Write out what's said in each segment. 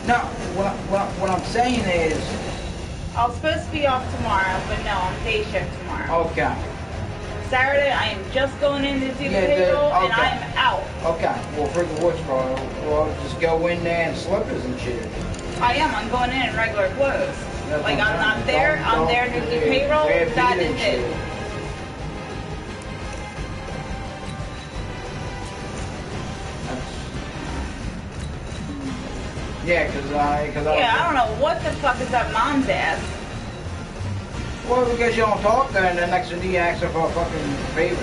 No, what I'm saying is... I was supposed to be off tomorrow, but no, I'm day shift tomorrow. Okay. Saturday, I am just going in to do the payroll, and I'm out. Okay. Well, freaking what's wrong? Well, just go in there in slippers and shit. I am. I'm going in regular clothes. Like, I'm not there. I'm there to do payroll. That is it. Yeah, I don't know what the fuck is that mom's ass. Well, because you don't talk to her, and the next thing you ask her for a fucking favor.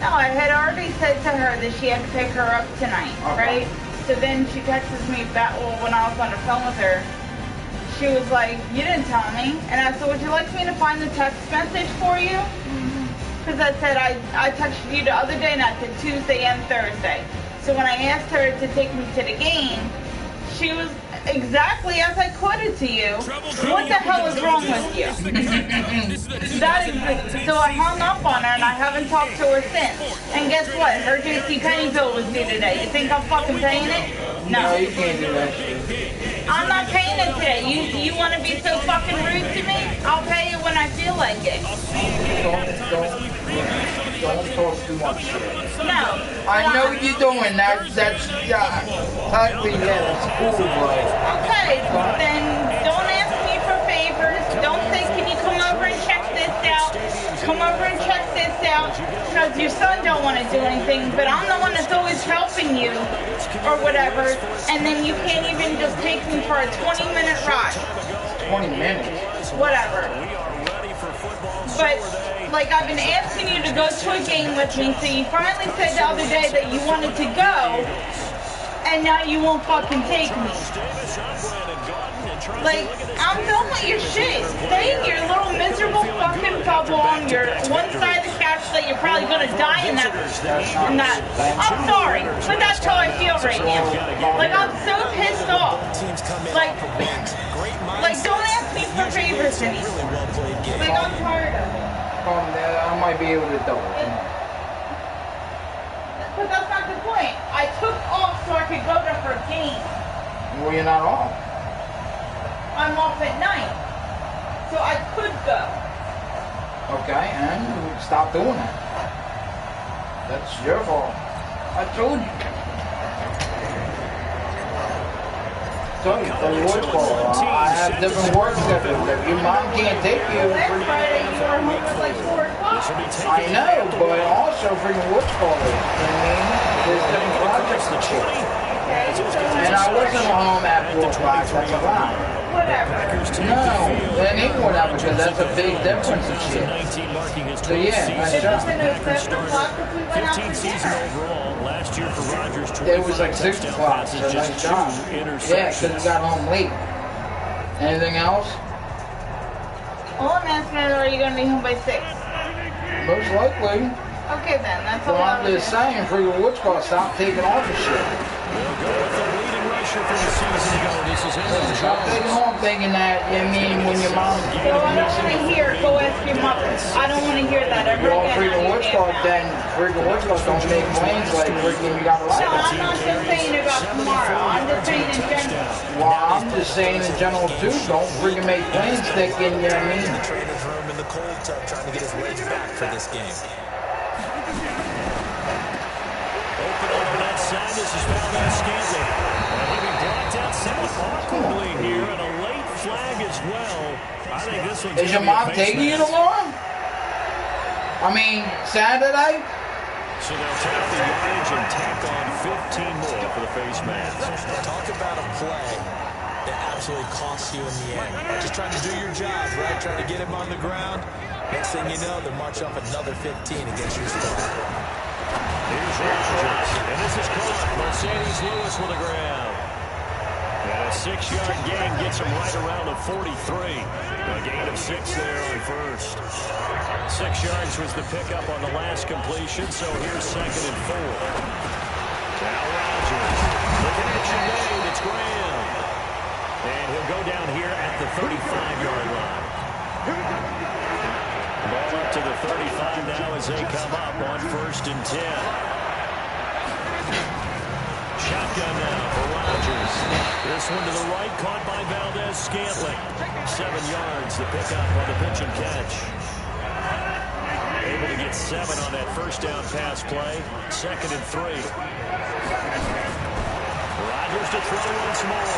No, I had already said to her that she had to pick her up tonight, right? So then she texts me back, when I was on the phone with her, she was like, you didn't tell me. And I said, would you like me to find the text message for you? Because I said, I texted you the other day, and I said Tuesday and Thursday. So when I asked her to take me to the game, she was exactly as I quoted to you. What the hell is wrong with you? So I hung up on her and I haven't talked to her since. And guess what? Her JCPenney bill was due today. You think I'm fucking paying it? No. You can't do that shit. I'm not paying it today. You want to be so fucking rude to me? I'll pay you when I feel like it. Don't talk too much shit. No. I know what you're doing. That's that's cool, bro. Okay, then don't ask me for favors. Don't say, can you come over and check this out? Come over and check this out. Because your son don't want to do anything, but I'm the one that's always helping you or whatever. And then you can't even just take me for a 20-minute ride. 20 minutes? Whatever. But, like, I've been asking you to go to a game with me, so you finally said the other day that you wanted to go, and now you won't fucking take me. Like, I'm done with your shit. Stay in your little miserable fucking bubble on your one side of the couch that you're probably gonna die in that. I'm sorry, but that's how I feel right now. Like, I'm so pissed off. Like, don't ask me for favors anymore. Like, I'm tired of it. I might be able to do it. But that's not the point. I took off so I could go to her game. Well, you're not off. I'm off at night. So I could go. Okay, and stop doing that. That's your fault. I told you. I have different work schedules. If your mom can't take you, last Friday you were home at like 4 o'clock. I know, but also freaking what's called it. I mean, there's different projects to check. And I wasn't home at 4 o'clock. That's a lie. Whatever. No, that ain't whatever, because that's a big difference of shit. So yeah, nice job. It was like 6 o'clock, so nice job. Yeah, because we got home late. Anything else? All I'm asking is, are you going to be home by 6? Most likely. Okay then, that's all I'm just saying, for your what's called, stop taking off the shit. Stop taking off thinking that, I mean, when your mom... Well, I don't want to hear, go ask your mother. I don't want to hear that ever again. Well, freaking what's called, then freaking what's called don't make plans like freaking you got a life. No, I'm not just saying about tomorrow. I'm just saying in general. Well, I'm just saying in general too, don't freaking make plans thinking, you know what I mean? The trainer's room in the cold tub trying to get his legs back for this game. This is Valdez Scantling. And he'll be blocked out somewhat awkwardly here, and a late flag as well. I think this one's Is your mom taking you tomorrow? I mean, Saturday? So they'll take the yardage and tack on 15 more for the face mask. Talk about a play that absolutely costs you in the end. Just trying to do your job, right? Trying to get him on the ground. Next thing you know, they'll march off another 15 against your squad. Here's Rodgers, and this is caught. Mercedes Lewis with the ground. And a 6-yard gain gets him right around the 43. A gain of 6 there on first. 6 yards was the pickup on the last completion, so here's 2nd and 4. Now Rodgers. The connection made. It's Graham. And he'll go down here at the 35-yard line. Ball up to the 35 now as they come up on 1st and 10. Shotgun now for Rodgers. Rodgers. This one to the right, caught by Valdez-Scantling. 7 yards, the pickup on the pitch and catch. Able to get 7 on that first down pass play. 2nd and 3. Rodgers to throw once more.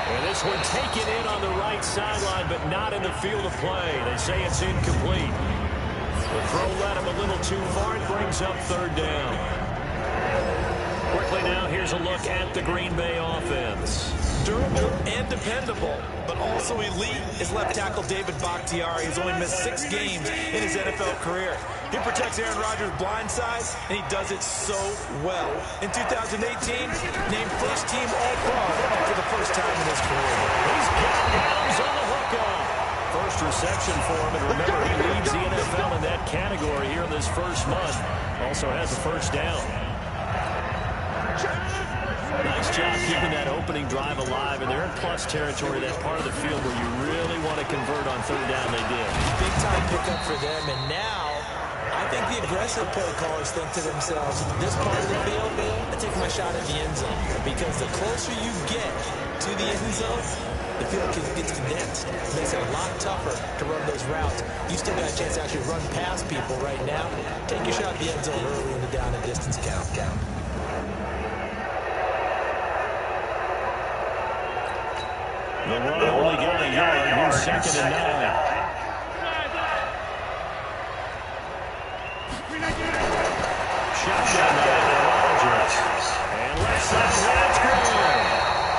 And this one taken in on the right sideline, but not in the field of play. They say it's incomplete. The throw led him a little too far. It brings up 3rd down. Quickly now, here's a look at the Green Bay offense. Durable and dependable, but also elite is left tackle David Bakhtiari. He's only missed 6 games in his NFL career. He protects Aaron Rodgers' blind side, and he does it so well. In 2018, named first-team All-Pro for the first time in his career. He's got Adams on the hookup. First reception for him, and remember, he leads the NFL in that category here in this first month. Also has a first down. Nice job keeping that opening drive alive, and they're in plus territory, that part of the field where you really want to convert on 3rd down. They did. Big time pickup for them, and now I think the aggressive play callers think to themselves, this part of the field, I take my shot at the end zone, because the closer you get to the end zone, the field gets condensed. It makes it a lot tougher to run those routes. You still got a chance to actually run past people right now. Take your shot at the end zone early in the down and distance count. The run only got a yard. Here's 2nd and 9. Shotgun now to Rodgers. And left side, that's Graham.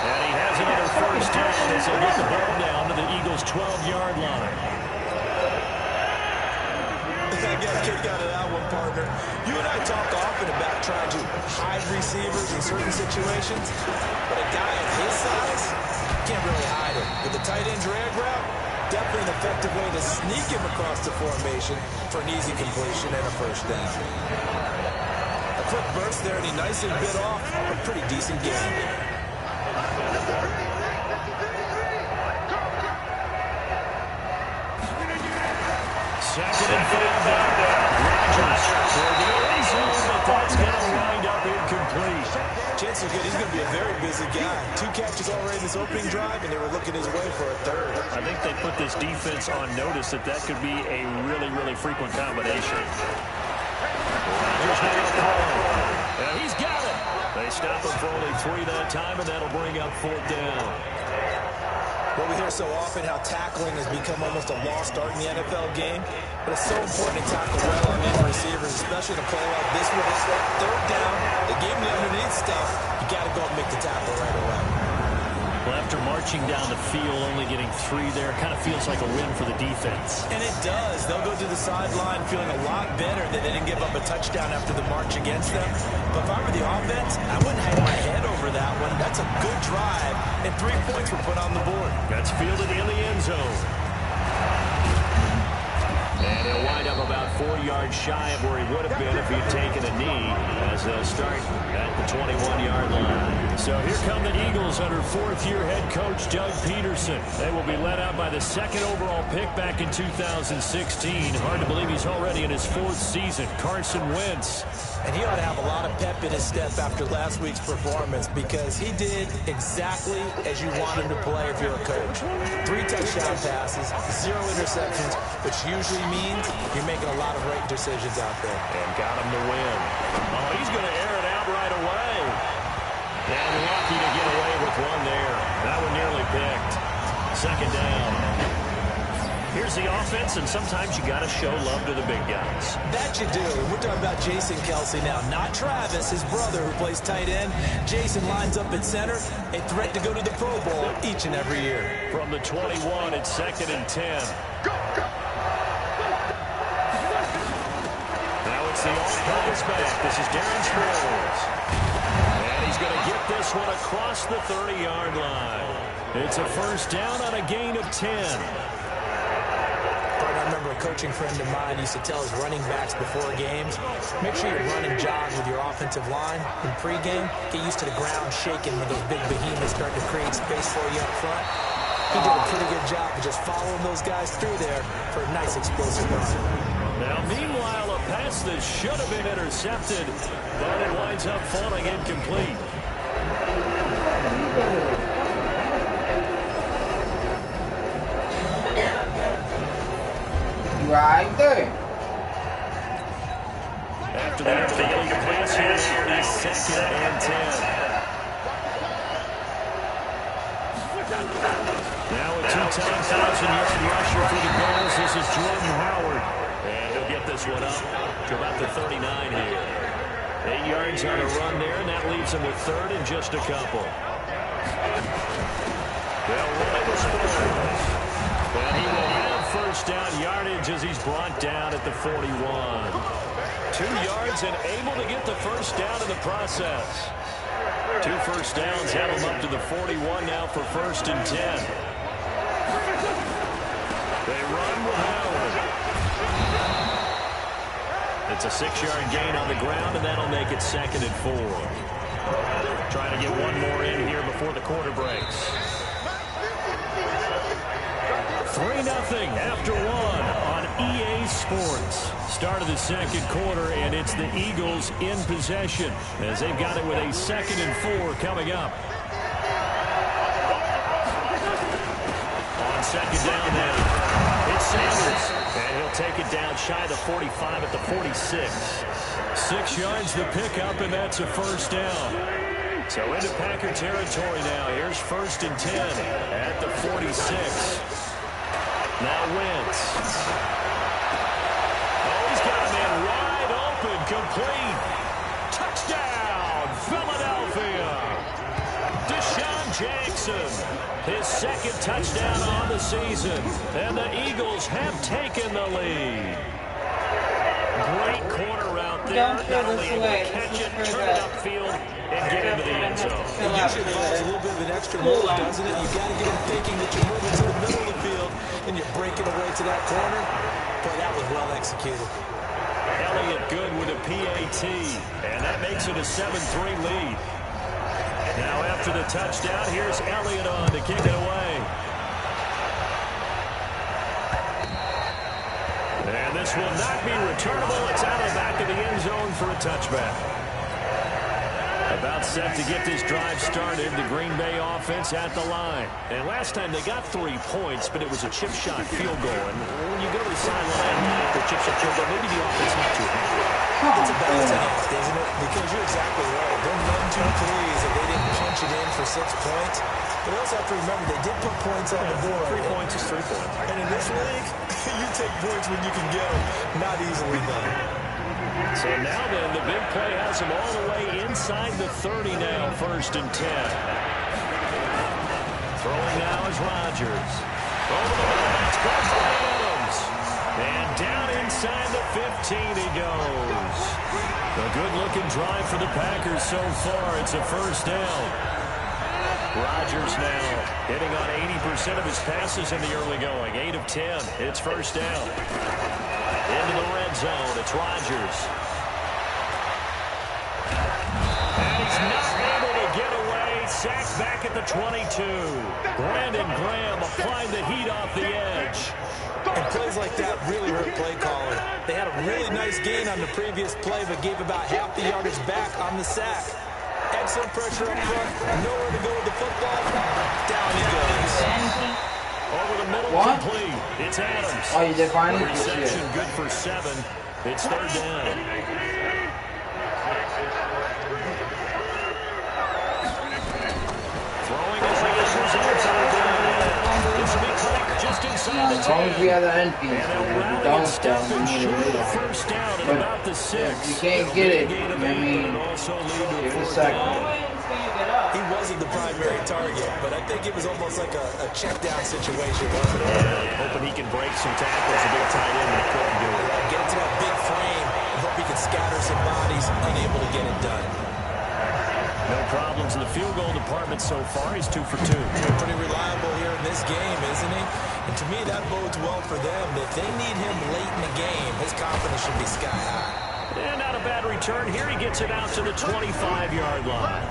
And he has another first down as he'll get the ball down to the Eagles' 12-yard line. I got a kick out of that one, partner. You and I talk often about trying to hide receivers in certain situations, but a guy of his size can't really hide him. With the tight end drag route, definitely an effective way to sneak him across the formation for an easy completion and a first down. A quick burst there, and he nicely bit off a pretty decent game. Second and 5 Rodgers for the end zone, but that's going to wind up incomplete. Chances are good he's going to be a very busy guy. 2 catches already in this opening drive, and they were looking his way for a 3rd. I think they put this defense on notice that that could be a really, really frequent combination. Rodgers now to throw. And he's got it. They stop him for only 3 that time, and that'll bring up 4th down. Well, we hear so often how tackling has become almost a lost art in the NFL game, but it's so important to tackle well on end receivers, especially in a play like this one. 3rd down, they gave him the underneath stuff. You got to go and make the tackle right away. Well, after marching down the field, only getting 3 there, kind of feels like a win for the defense. And it does. They'll go to the sideline feeling a lot better that they didn't give up a touchdown after the march against them. But if I were the offense, I wouldn't hang my head over that one. That's a good drive, and 3 points were put on the board. That's fielded in the end zone. And he'll wind up about 4 yards shy of where he would have been if he'd taken a knee, as they'll start at the 21-yard line. So here come the Eagles under 4th-year head coach Doug Peterson. They will be led out by the 2nd overall pick back in 2016. Hard to believe he's already in his 4th season. Carson Wentz. And he ought to have a lot of pep in his step after last week's performance, because he did exactly as you want him to play if you're a coach. 3 touchdown passes, 0 interceptions, which usually means you're making a lot of right decisions out there. And got him to win. Oh, he's going to air it out right away. And lucky to get away with one there. That one nearly picked. 2nd down. Here's the offense, and sometimes you got to show love to the big guys. That you do. We're talking about Jason Kelce now, not Travis, his brother, who plays tight end. Jason lines up at center, a threat to go to the Pro Bowl each and every year. From the 21, it's 2nd and 10. Now it's the all-purpose back. This is Darren Sproles. And he's going to get this one across the 30-yard line. It's a first down on a gain of 10. I remember a coaching friend of mine used to tell his running backs before games, make sure you run and jog with your offensive line in pregame. Get used to the ground shaking when those big behemoths start to create space for you up front. He did a pretty good job of just following those guys through there for a nice explosive run. Now, meanwhile, a pass that should have been intercepted, but it winds up falling incomplete. Right there. After the incomplete pass here, it is 2nd and 10. Now a two-time 1,000-yard rusher for the Bills. This is Jordan Howard. And he'll get this one up to about the 39 here. 8 yards on a run there, and that leaves him with 3rd and just a couple. They'll run the Spurs. And he will have first down yardage as he's brought down at the 41. 2 yards and able to get the first down in the process. 2 first downs have him up to the 41 now for 1st and 10. They run with Howard. It's a 6-yard gain on the ground, and that'll make it 2nd and 4. Trying to get one more in here before the quarter breaks. 3-0 after 1 on EA Sports. Start of the 2nd quarter, and it's the Eagles in possession as they've got it with a 2nd and 4 coming up. On 2nd down now, it's Sanders, and he'll take it down shy of the 45 at the 46. 6 yards the pickup, and that's a first down. So into Packer territory now. Here's 1st and 10 at the 46. Now Wentz. Oh, he's got a man wide open, complete. Touchdown, Philadelphia. Deshaun Jackson, his 2nd touchdown on the season. And the Eagles have taken the lead. Great corner route there. Not only able to catch it, turn it upfield, and get into the end zone. It usually involves a little bit of an extra move, doesn't it? You've got to get him thinking that you're moving to the middle of the field and you're breaking away to that corner. But that was well executed. Elliott good with a PAT, and that makes it a 7-3 lead. Now after the touchdown, here's Elliott on to kick it away. And this will not be returnable. It's out of the back of the end zone for a touchback. About set to get this drive started, the Green Bay offense at the line. And last time they got 3 points, but it was a chip shot field goal. And when you go to the sideline for a chip shot field goal, maybe the offense not too happy. It's a balancing act, isn't it? Because you're exactly right. They're 1-2-3s, and they didn't punch it in for 6 points. But also have to remember, they did put points on the board. 3 points is 3 points. And in this league, you take points when you can get them. Not easily done. So now then, the big play has him all the way inside the 30 now, 1st and 10. Throwing now is Rodgers. Over the middle, it's caught by Adams. And down inside the 15 he goes. A good-looking drive for the Packers so far. It's a first down. Rodgers now hitting on 80% of his passes in the early going. 8 of 10. It's first down. Into the red zone. It's Rodgers. And he's not able to get away. Sacked back at the 22. Brandon Graham applying the heat off the edge. And plays like that really hurt play calling. They had a really nice gain on the previous play, but gave about half the yardage back on the sack. Excellent pressure up front. Nowhere to go with the football. Down he goes. Over the middle, complete. It's Adams. Oh, you did finally? Reception good for 7. It's 3rd down. Throwing as he issues outside down. This will be caught just inside the 10. As long as we have the end piece, And they'll we rally don't and step we in need short to of do the that. first down at But about the 6. if you can't get it, I mean, give it a second. He wasn't the primary target, but I think it was almost like a check down situation, wasn't it? Yeah, hoping he can break some tackles. A big tight end, but couldn't do it. Get into that big frame and hope he can scatter some bodies, unable to get it done. No problems in the field goal department so far. He's 2 for 2. Pretty reliable here in this game, isn't he? And to me, that bodes well for them. If they need him late in the game, his confidence should be sky high. And not a bad return. Here he gets it out to the 25-yard line.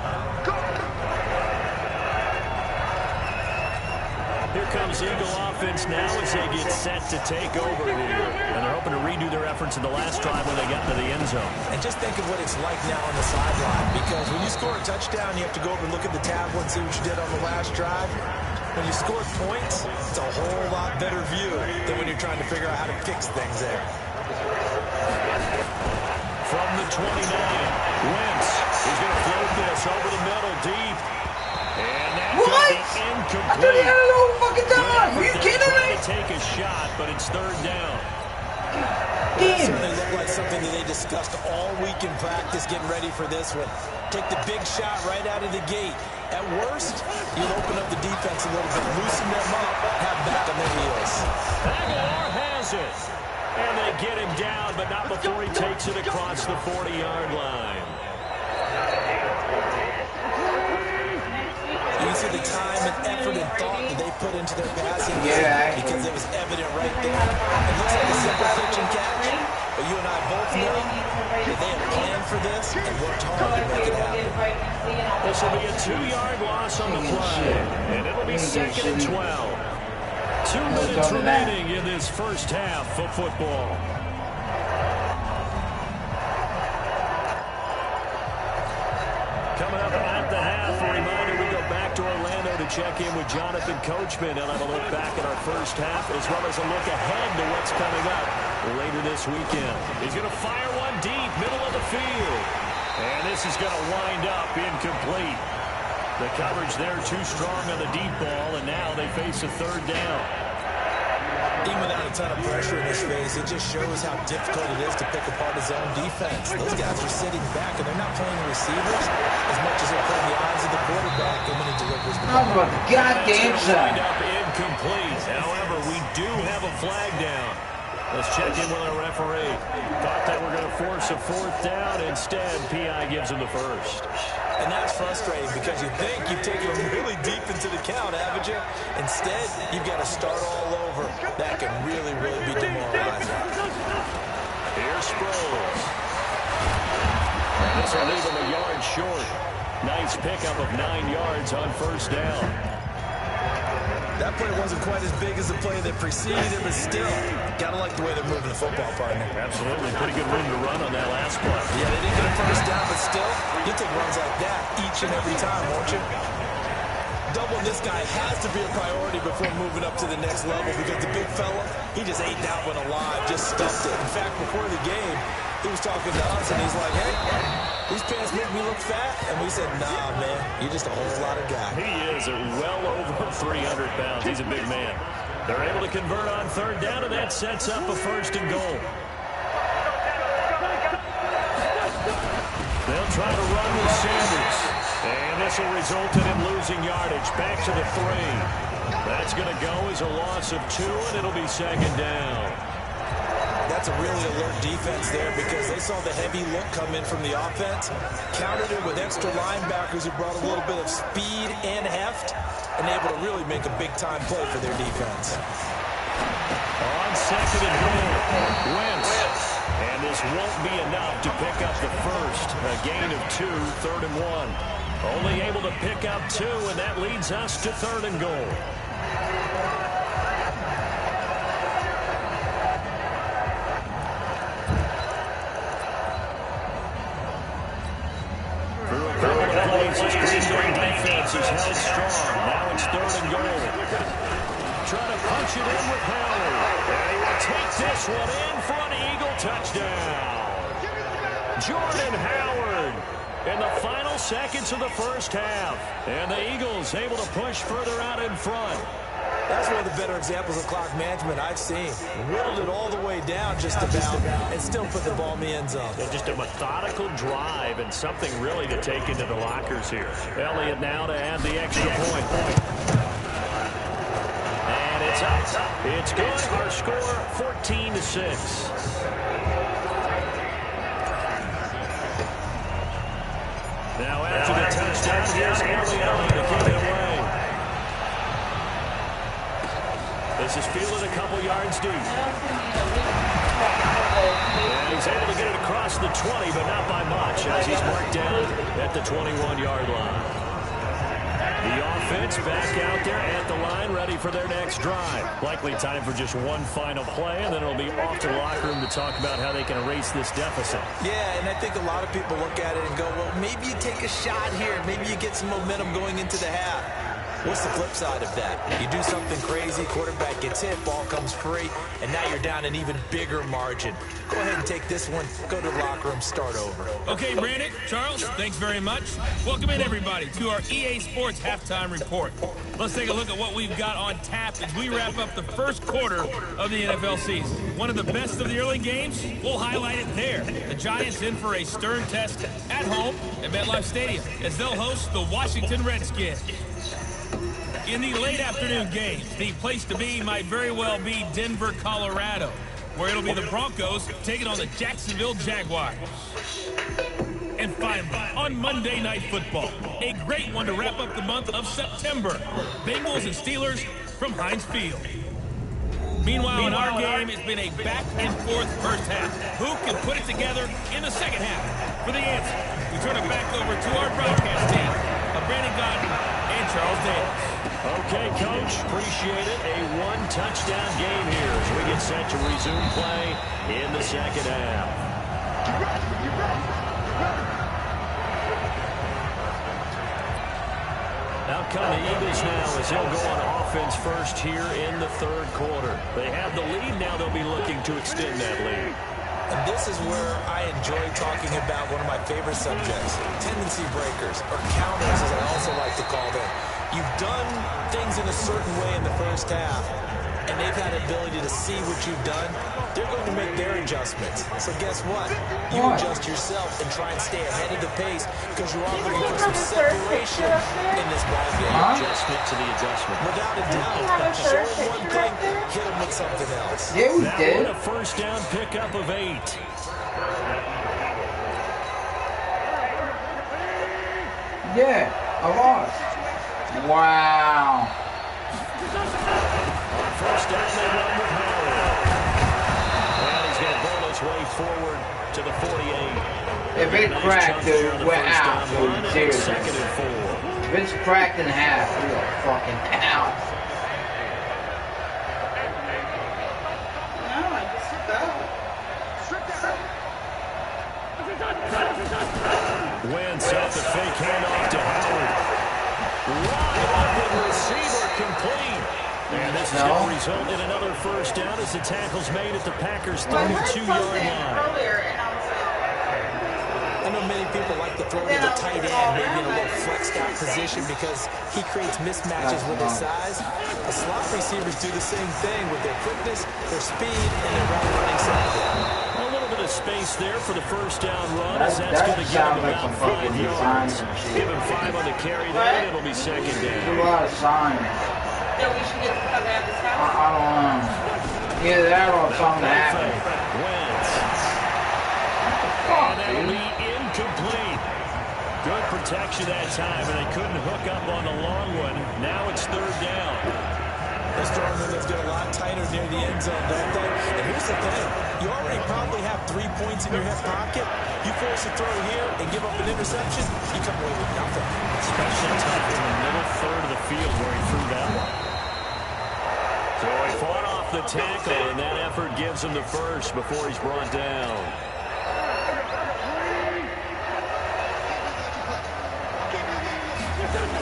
Here comes this Eagle offense now as they get set to take over here. And they're hoping to redo their efforts in the last drive when they got to the end zone. And just think of what it's like now on the sideline, because when you score a touchdown, you have to go over and look at the tablet and see what you did on the last drive. When you score points, it's a whole lot better view than when you're trying to figure out how to fix things there. From the 29, Wentz is going to float this over the middle deep. And that's what? Incomplete. I thought he had it all fucking time. Are you kidding me? To take a shot, but it's third down. It certainly looked like something that they discussed all week in practice, getting ready for this one. Take the big shot right out of the gate. At worst, you'll open up the defense a little bit, loosen them up, have back on their heels. Aguilar has it. And they get him down, but not before he takes it across the 40-yard line. You see the time and effort and thought that they put into their passing game because it was evident right there. It looks like a simple pitch and catch, but you and I both know that they have planned for this and worked hard to make it happen. This will be a 2-yard loss on the play, and it'll be 2nd and 12. 2 minutes remaining in this first half of football. Coming up at the half, a reminder we go back to Orlando to check in with Jonathan Coachman and have a look back at our first half as well as a look ahead to what's coming up later this weekend. He's going to fire one deep, middle of the field. And this is going to wind up incomplete. The coverage there too strong on the deep ball, and now they face a third down. Even without a ton of pressure in his face, it just shows how difficult it is to pick apart his own defense. Those guys are sitting back, and they're not playing receivers as much as they're playing the eyes of the quarterback when he delivers the ball. Oh, my goddamn son. Wind up incomplete. However, we do have a flag down. Let's check in with our referee. Thought they were going to force a fourth down. Instead, P.I. gives him the first. And that's frustrating because you think you've taken them really deep into the count, haven't you? Instead, you've got to start all over. That can really, really be demoralizing. Here's Sproles. This will leave him a yard short. Nice pickup of 9 yards on first down. That play wasn't quite as big as the play that preceded it, but still, gotta like the way they're moving the football, partner. Absolutely. Pretty good room to run on that last play. Yeah, they didn't get a first down, but still, you take runs like that each and every time, won't you? Doubling this guy has to be a priority before moving up to the next level because the big fella, he just ate that one alive, just stuffed it. In fact, before the game, he was talking to us, and he's like, hey, these pants make me look fat. And we said, nah, man, you're just a whole lot of guy. He is well over 300 pounds. He's a big man. They're able to convert on third down, and that sets up a first and goal. They'll try to run with Sanders. And this will result in him losing yardage. Back to the 3. That's going to go as a loss of 2, and it'll be second down. That's a really alert defense there because they saw the heavy look come in from the offense, countered it with extra linebackers who brought a little bit of speed and heft, and able to really make a big-time play for their defense. On second and goal, Wentz. And this won't be enough to pick up the first. A gain of 2, 3rd and 1. Only able to pick up 2, and that leads us to 3rd and goal. Defense is held strong. Now it's 3rd and goal. Trying to punch it in with Howard. And he will take this one in for an Eagle touchdown. Jordan Howard in the final seconds of the first half. And the Eagles able to push further out in front. That's one of the better examples of clock management I've seen. Whittled it all the way down just about and still put the ball in the end zone. Yeah, just a methodical drive and something really to take into the lockers here. Elliott now to add the extra point. And it's up. It's good. Our score 14-6. Now after the touchdown, here's Elliott to keep it away. This is fielded a couple yards deep. And he's able to get it across the 20, but not by much, as he's marked down at the 21-yard line. The offense back out there at the line, ready for their next drive. Likely time for just one final play, and then it'll be off to the locker room to talk about how they can erase this deficit. Yeah, and I think a lot of people look at it and go, well, maybe you take a shot here. Maybe you get some momentum going into the half. What's the flip side of that? You do something crazy, quarterback gets hit, ball comes free, and now you're down an even bigger margin. Go ahead and take this one, go to the locker room, start over. Okay, Brandon, Charles, thanks very much. Welcome in, everybody, to our EA Sports Halftime Report. Let's take a look at what we've got on tap as we wrap up the first quarter of the NFL season. One of the best of the early games, we'll highlight it there. The Giants in for a stern test at home at MetLife Stadium as they'll host the Washington Redskins. In the late afternoon games, the place to be might very well be Denver, Colorado, where it'll be the Broncos taking on the Jacksonville Jaguars. And finally, on Monday Night Football, a great one to wrap up the month of September, Bengals and Steelers from Heinz Field. Meanwhile, in our game, it's been a back-and-forth first half. Who can put it together in the second half? For the answer, we turn it back over to our broadcast team of Brandon Gaudin and Charles Davis. Okay, Coach, appreciate it. A one-touchdown game here as we get set to resume play in the second half. Out come the Eagles now as they'll go on offense first here in the third quarter. They have the lead. Now they'll be looking to extend that lead. And this is where I enjoy talking about one of my favorite subjects, tendency breakers, or counters as I also like to call them. You've done things in a certain way in the first half, and they've had the ability to see what you've done. They're going to make their adjustments. So guess what? You adjust yourself and try and stay ahead of the pace because you are looking for some separation in this ball game. Adjustment to the adjustment. Without a doubt. Show them one thing, hit them with something else. Yeah, we That did. one a first down pickup of 8. Yeah, I lost. Wow. First down, they run with Howard. And he's going to bowl his way forward to the 48. If it cracked, dude, we're out, dude. Seriously. Second and 4. If it's cracked in half, we are fucking out. No, I just go. Wentz off the fake handoff to Howard. Wide open receiver complete. And this is going to result in another first down as the tackle's made at the Packers' 32-yard line. Earlier, and I was like, I know many people like to throw to the tight end, maybe in a little flexed out position because he creates mismatches with his size. The slot receivers do the same thing with their quickness, their speed, and their route running side. A little bit of space there for the first down run as That that's going to give sounds him like about some 5 fucking yards. designs and shit. Give him 5 on the carry there, and it'll be second There's a down. lot of signs. that we should get the fuck out of this house. I don't know. Either that or something happened. Wentz. Fuck, And that'll dude. be incomplete. Good protection that time, and they couldn't hook up on the long one. Now it's third down. Those throwing windows get a lot tighter near the end zone, don't they? And here's the thing. You already probably have 3 points in your hip pocket. You force a throw here and give up an interception, you come away with nothing. Especially tough in the middle third of the field where he threw that one. So he fought off the tackle, and that effort gives him the first before he's brought down.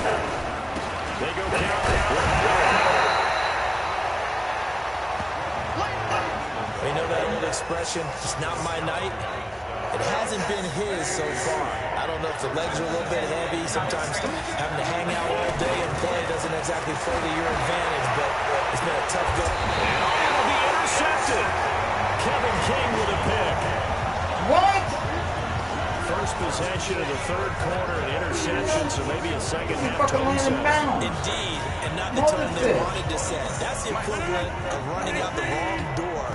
They go counter. We know that old expression, it's not my night. It hasn't been his so far. I don't know if the legs are a little bit heavy. Sometimes having to hang out all day and play doesn't exactly play to your advantage, but it's been a tough go. It'll be intercepted. Kevin King with a pick. What? First possession of the third quarter, an interception, so maybe a second half Fucking tone running set. down. Indeed, and not the What tone is they this? wanted to set. That's the equivalent of running out the wrong door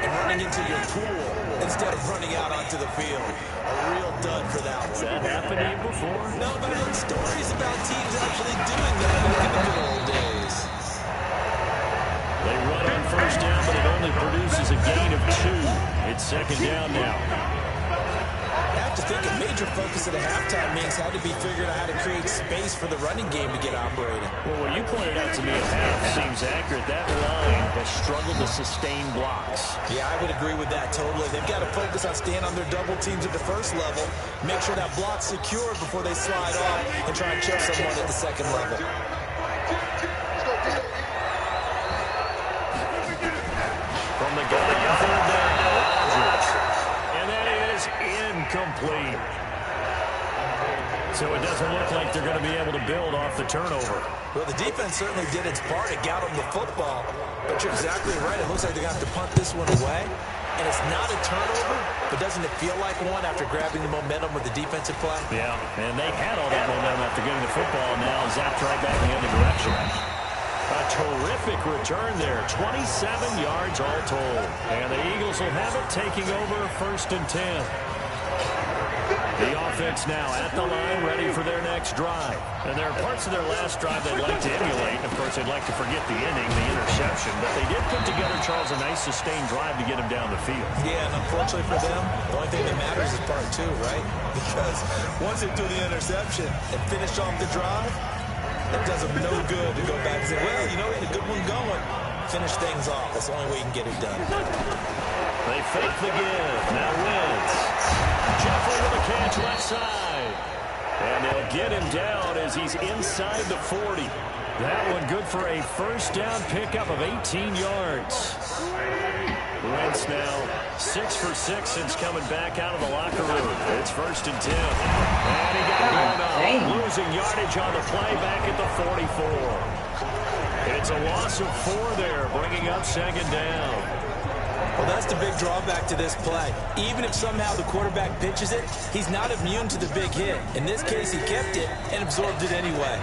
and running into your pool instead of running out onto the field. A real dud for that Has one. that happened to you before? No, but I heard stories about teams actually doing that back in the good old days. They run on first down, but it only produces a gain of 2. It's second down now. have to think a major focus of the halftime meetings had to be figuring out how to create space for the running game to get operating. Well, what you pointed out to me at half seems accurate. That line has struggled to sustain blocks. Yeah, I would agree with that totally. They've got to focus on staying on their double teams at the first level, make sure that block's secured before they slide off and try and chip someone at the second level. From the gun on third down, Rodgers. And that is incomplete. So it doesn't look like they're going to be able to build off the turnover. Well, the defense certainly did its part. It got them the football. But you're exactly right. It looks like they're going to have to punt this one away. And it's not a turnover, but doesn't it feel like one after grabbing the momentum with the defensive play? Yeah, and they had all that momentum after getting the football. Now zapped right back in the other direction. A terrific return there. 27 yards all told. And the Eagles will have it taking over 1st and 10. The offense now at the line, ready for their next drive. And there are parts of their last drive they'd like to emulate. Of course, they'd like to forget the inning, the interception. But they did put together, Charles, a nice sustained drive to get him down the field. Yeah, and unfortunately for them, the only thing that matters is part 2, right? Because once they do the interception and finish off the drive, it does them no good to go back and say, well, you know, we had a good one going. Finish things off. That's the only way you can get it done. They fake the give. Now Wentz. Jeffrey with a catch left side. And they'll get him down as he's inside the 40. That one good for a first down pickup of 18 yards. Wentz now 6 for 6 since coming back out of the locker room. It's 1st and 10. And he got blown up. Losing yardage on the play back at the 44. It's a loss of 4 there, bringing up 2nd down. Well, that's the big drawback to this play. Even if somehow the quarterback pitches it, he's not immune to the big hit. In this case, he kept it and absorbed it anyway.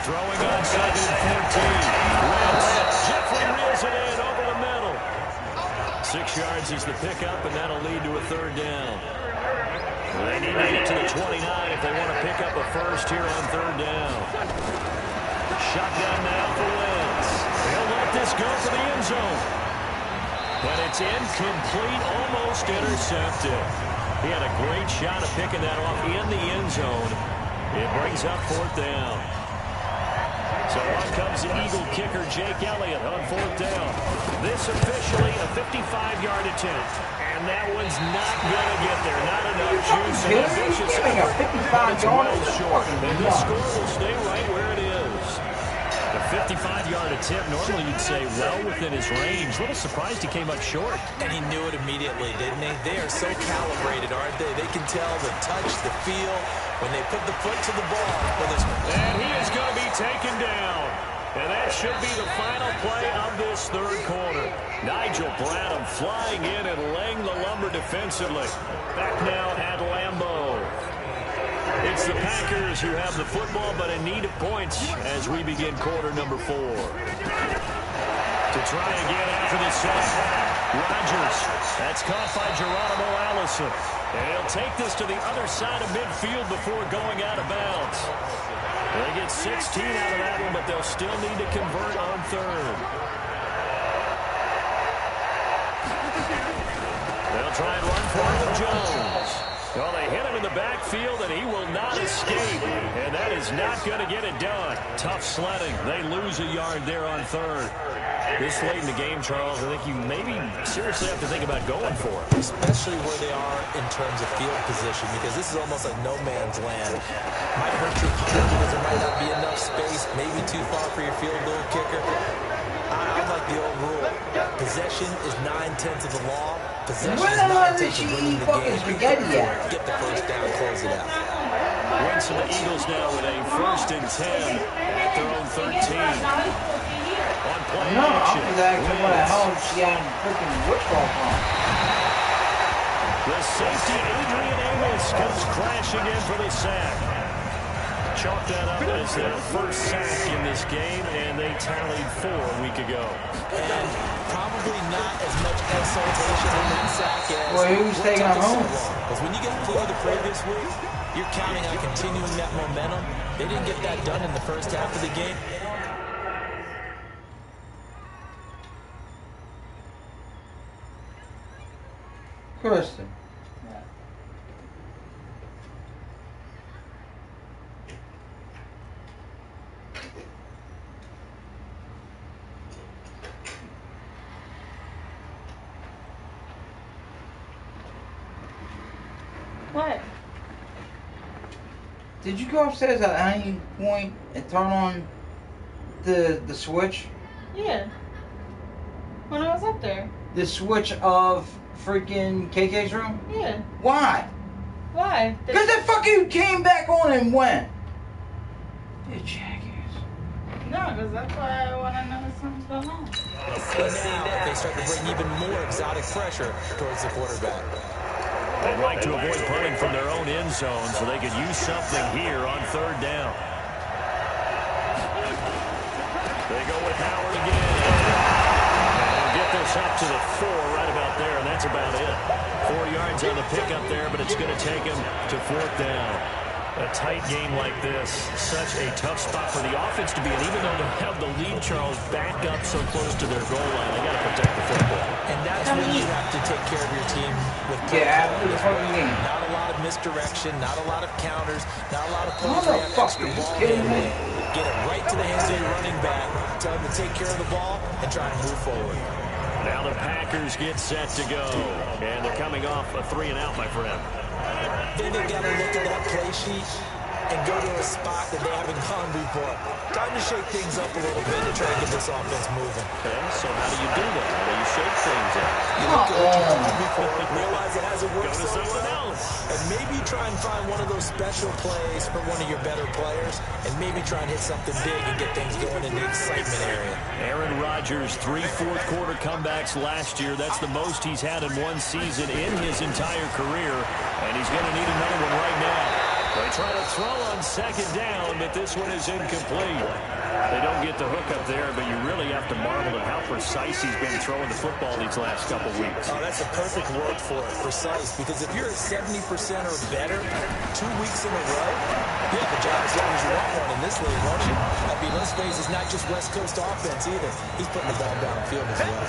Throwing on 2nd and 14. Wentz. Jeffrey reels it in over the middle. 6 yards is the pickup, and that'll lead to a 3rd down. They need to get to the 29 if they want to pick up a first here on 3rd down. Shotgun now for Wentz. He'll let this go for the end zone. But it's incomplete, almost intercepted. He had a great shot of picking that off in the end zone. It brings up 4th down. So on comes the Eagle kicker, Jake Elliott, on 4th down. This officially a 55-yard attempt. And that one's not going to get there. Not enough juice. And ambitious effort. It's well short. And this score will stay right where it is. The 55-yard attempt, normally you'd say well within his range. A little surprised he came up short. And he knew it immediately, didn't he? They are so calibrated, aren't they? They can tell the touch, the feel, when they put the foot to the ball. And he is going to be taken down. And that should be the final play of this 3rd quarter. Nigel Bradham flying in and laying the lumber defensively. Back now at Lambeau. It's the Packers who have the football, but in need of points as we begin quarter number 4. To try again after the sack. Rodgers. That's caught by Geronimo Allison. And he'll take this to the other side of midfield before going out of bounds. They get 16 out of that one, but they'll still need to convert on 3rd. They'll try and run for it with Jones. Well, they hit him in the backfield, and he will not escape. And that is not going to get it done. Tough sledding. They lose a yard there on 3rd. This late in the game, Charles, I think you maybe seriously have to think about going for it. Especially where they are in terms of field position, because this is almost like no man's land. Might hurt your kicker because there might not be enough space, maybe too far for your field goal kicker. I like the old rule. Possession is 9/10 of the law. Possession is 9/10 of winning the game. Get the first down, close it out. Wentz and the Eagles now with a 1st and 10 at their own 13. On play No, action. I'm asking what the hell she on freaking football from. The safety, Adrian Amos, comes crashing in for the sack. Chalk that up as their first sack in this game, and they tallied 4 a week ago. And probably not as much exaltation in that sack as well, who's taking them home? Because when you get 4 the previous week, you're counting on continuing that momentum. They didn't get that done in the first half of the game. Kristen. What? Did you go upstairs at any point and turn on the switch? Yeah. When I was up there. The switch of freaking KK's room? Yeah. Why? Why? Because it fucking came back on and went. You jackass. No, because that's why I want to know if something's going on. Let's see now if they start to bring even more exotic pressure towards the quarterback. They'd like to avoid punting from their own end zone so they could use something here on third down. They go with Howard again. And they'll get this up to the 4 right about there, and that's about it. 4 yards on the pickup there, but it's going to take him to fourth down. A tight game like this, such a tough spot for the offense to be in. Even though they have the lead, Charles, back up so close to their goal line, they got to protect the football. And that's when you have to take care of your team with after the fucking game. Not a lot of misdirection, not a lot of counters, not a lot of plays where you have extra ball handling. Get it right to the hands of your running back. Tell him to take care of the ball and try to move forward. Now the Packers get set to go. And they're coming off a 3-and-out, my friend. Then they got to look at that play sheet and go to a spot that they haven't gone before. Time to shake things up a little bit to try and get this offense moving. Okay, so how do you do that? How do you shake things up? You look at what you've done before, realize it hasn't worked Go to so someone well, else. and maybe try and find one of those special plays for one of your better players, and maybe try and hit something big and get things going in the excitement area. Aaron Rodgers, 3 fourth-quarter comebacks last year. That's the most he's had in one season in his entire career, and he's going to need another one right now. They try to throw on second down, but this one is incomplete. They don't get the hook up there, but you really have to marvel at how precise he's been throwing the football these last couple weeks. Oh, that's a perfect word for it, precise, because if you're at 70% or better 2 weeks in a row, you have a job as long as you want one in this league, won't you? I mean, let's face it, it's not just West Coast offense either. He's putting the ball downfield as well.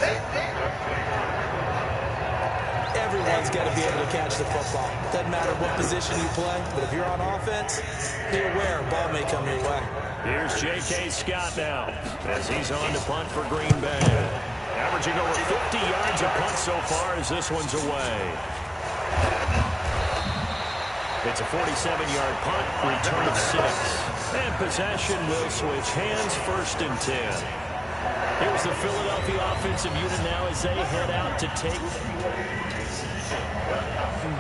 Everyone's got to be able to catch the football. Doesn't matter what position you play, but if you're on offense, be aware a ball may come your way. Here's J.K. Scott now as he's on to punt for Green Bay. Averaging over 50 yards a punt so far as this one's away. It's a 47-yard punt, return of 6. And possession will switch hands, 1st and 10. Here's the Philadelphia offensive unit now as they head out to take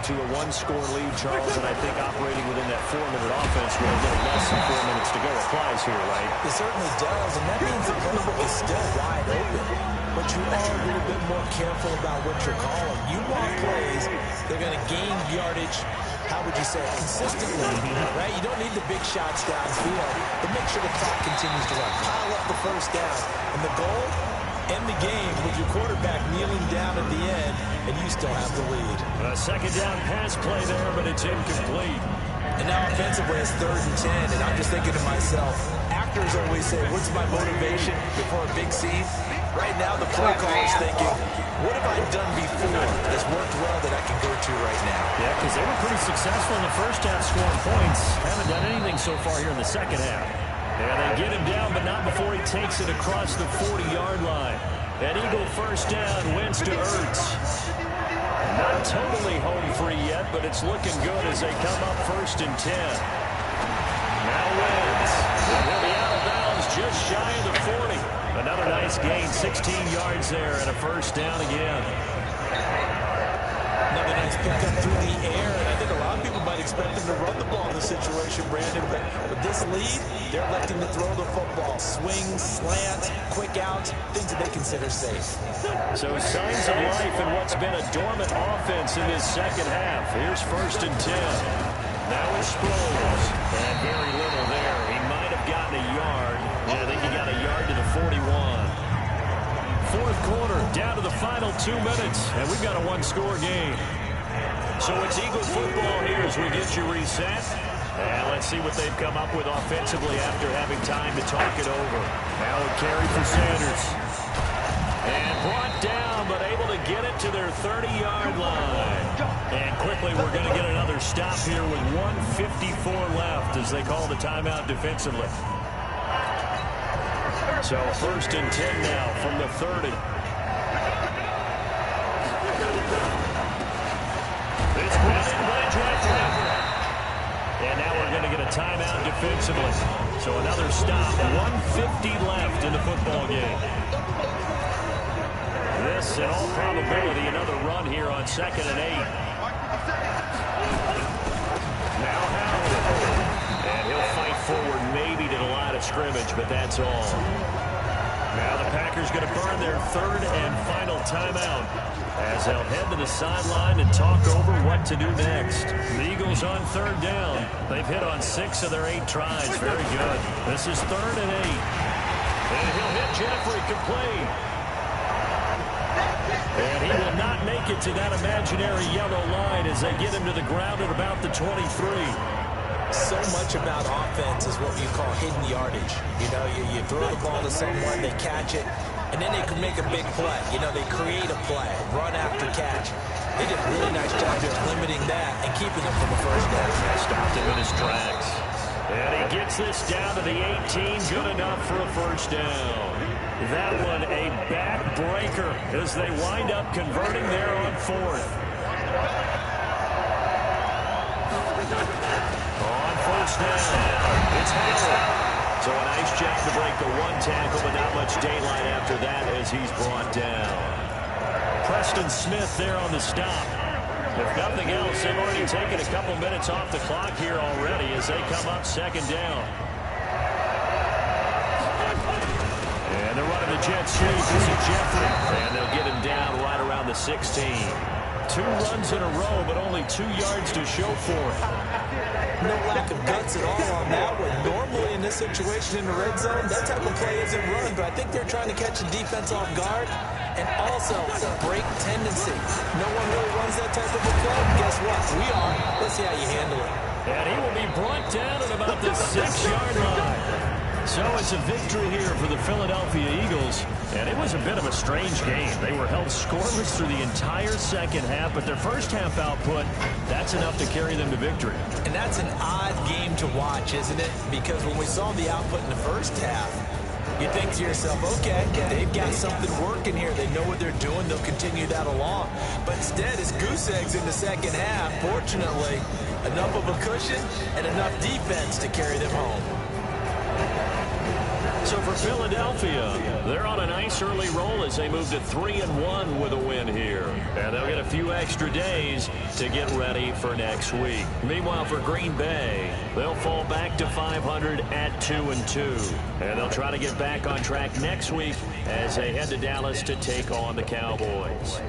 to a 1-score lead, Charles, and I think operating within that 4-minute offense with a little less than 4 minutes to go applies here, right? It certainly does, and that means the playbook is still wide open. But you are a little bit more careful about what you're calling. You want plays that are going to gain yardage, how would you say it, consistently, right? You don't need the big shots downfield, but make sure the clock continues to run. Pile up the first down. And the goal, end the game with your quarterback kneeling down at the end, and you still have the lead. A second down pass play there, but it's incomplete. And now offensively, it's 3rd and 10, and I'm just thinking to myself, actors always say, what's my motivation before a big scene? Right now, the play caller's thinking, what have I done before that's worked well that I can go to right now? Yeah, because they were pretty successful in the first half scoring points. Haven't done anything so far here in the second half. Yeah, they get him down, but not before he takes it across the 40-yard line. An Eagle first down, wins to Ertz. Not totally home free yet, but it's looking good as they come up 1st and 10. Now wins. They'll be out of bounds just shy of the 40. Another nice gain, 16 yards there, and a first down again. Another nice pickup through the air, and I think a lot of people might expect him to run the ball in this situation, Brandon, but with this lead, they're electing to throw the football. Swing, slant, quick outs, things that they consider safe. So signs of life in what's been a dormant offense in this second half. Here's 1st and 10. Now it's Sproles, and very little there. He might have gotten a yard. Yeah, I think he got a yard to the 41. 4th quarter, down to the final 2 minutes, and we've got a 1-score game. So it's Eagle football here as we get you reset. And let's see what they've come up with offensively after having time to talk it over. Now a carry for Sanders. And brought down, but able to get it to their 30-yard line. And quickly we're going to get another stop here with 1:54 left as they call the timeout defensively. So 1st and 10 now from the 30. This one in range right there. And now we're going to get a timeout defensively. So another stop. 1:50 left in the football game. This, in all probability, another run here on 2nd and 8. Now Howard. And he'll fight forward maybe to the line of scrimmage, but that's all. Now the Packers going to burn their 3rd and final timeout as they'll head to the sideline and talk over what to do next. The Eagles on 3rd down. They've hit on 6 of their 8 tries. Very good. This is 3rd and 8. And he'll hit Jeffrey complete. And he will not make it to that imaginary yellow line as they get him to the ground at about the 23. So much about offense is what you call hidden yardage. You know, you throw the ball to someone, they catch it, and then they can make a big play. You know, they create a play, run after catch. They did a really nice job just limiting that and keeping them from the first down. Stopped him in his tracks. And he gets this down to the 18, good enough for a first down. That one a backbreaker as they wind up converting there on 4th. On first down, it's Howard. So a nice job to break the 1 tackle, but not much daylight after that as he's brought down. Preston Smith there on the stop. If nothing else, they've already taken a couple minutes off the clock here already as they come up 2nd down. And they're running the jet sweep. This is Jeffrey. And they'll get him down right around the 16. 2 runs in a row, but only 2 yards to show for it. No lack of guts at all on that one. Normally in this situation in the red zone, that type of play isn't run, but I think they're trying to catch the defense off guard and also a break tendency. No one really runs that type of a play. Guess what? We are. Let's see how you handle it. And he will be brought down at about the 6-yard line. So it's a victory here for the Philadelphia Eagles. And it was a bit of a strange game. They were held scoreless through the entire second half, but their first half output, that's enough to carry them to victory. And that's an odd game to watch, isn't it? Because when we saw the output in the first half, you think to yourself, okay, they've got something working here. They know what they're doing. They'll continue that along. But instead, it's goose eggs in the second half. Fortunately, enough of a cushion and enough defense to carry them home. So for Philadelphia, they're on a nice early roll as they move to 3-1 with a win here. And they'll get a few extra days to get ready for next week. Meanwhile, for Green Bay, they'll fall back to 500 at 2-2. And they'll try to get back on track next week as they head to Dallas to take on the Cowboys.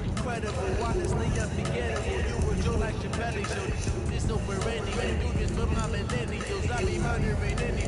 Incredible, honestly unforgettable. You were Joe like Chappelle, so it's over any. You just for my millennials. I be murdering any.